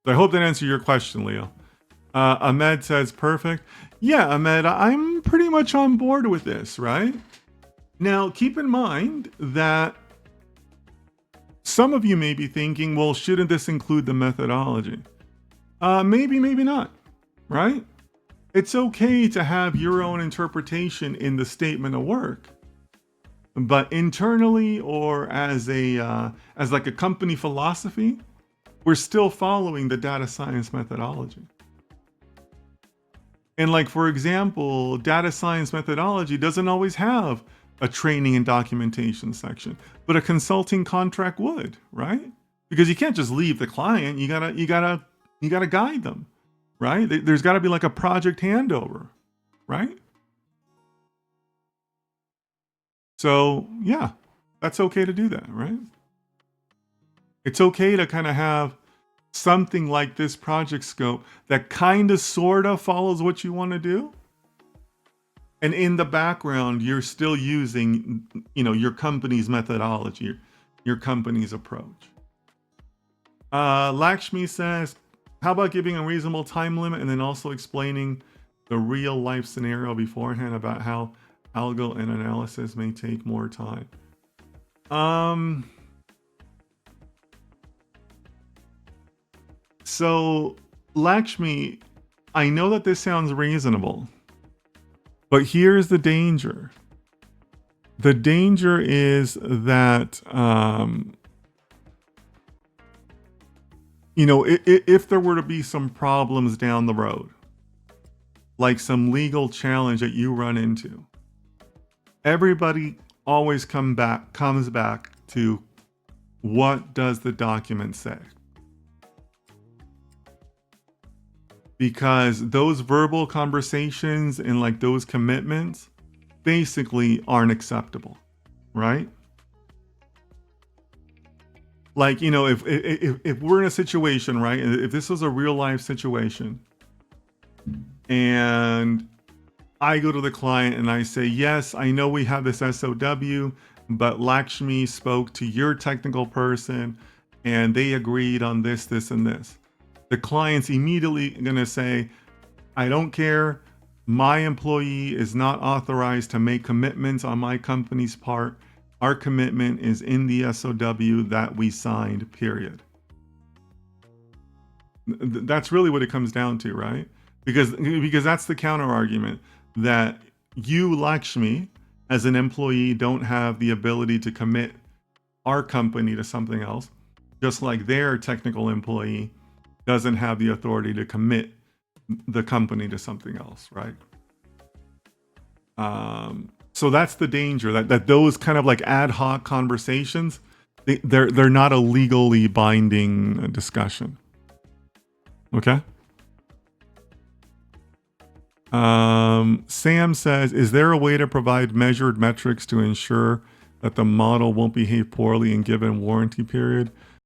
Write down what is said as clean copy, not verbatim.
So I hope that answered your question, Leo. Ahmed says, perfect. Yeah, Ahmed, I'm pretty much on board with this, right? Now, keep in mind that some of you may be thinking, well, shouldn't this include the methodology? Maybe, maybe not, right? It's okay to have your own interpretation in the statement of work, but internally or as like a company philosophy, we're still following the data science methodology. And like, for example, data science methodology doesn't always have a training and documentation section, but a consulting contract would, right? Because you can't just leave the client. You gotta guide them, right? There's got to be like a project handover, right? So yeah, that's okay to do that, right? It's okay to kind of have something like this project scope that kind of sort of follows what you want to do. And in the background, you're still using, your company's methodology, your company's approach. Lakshmi says, how about giving a reasonable time limit and then also explaining the real life scenario beforehand about how algo and analysis may take more time? So Lakshmi, I know that this sounds reasonable, but here's the danger. The danger is that, if there were to be some problems down the road, like some legal challenge that you run into, everybody always comes back to what does the document say? Because those verbal conversations and like those commitments basically aren't acceptable, right? Like, if we're in a situation, right? If this was a real life situation and I go to the client and I say, yes, I know we have this SOW, but Lakshmi spoke to your technical person and they agreed on this, this, and this. The client's immediately going to say, I don't care. My employee is not authorized to make commitments on my company's part. Our commitment is in the SOW that we signed, period. That's really what it comes down to, right? Because that's the counter argument that you, Lakshmi, as an employee, don't have the ability to commit our company to something else, just like their technical employee doesn't have the authority to commit the company to something else, right? So that's the danger, that those kind of like ad hoc conversations, they're not a legally binding discussion. Okay. Sam says, is there a way to provide measured metrics to ensure that the model won't behave poorly in given warranty period?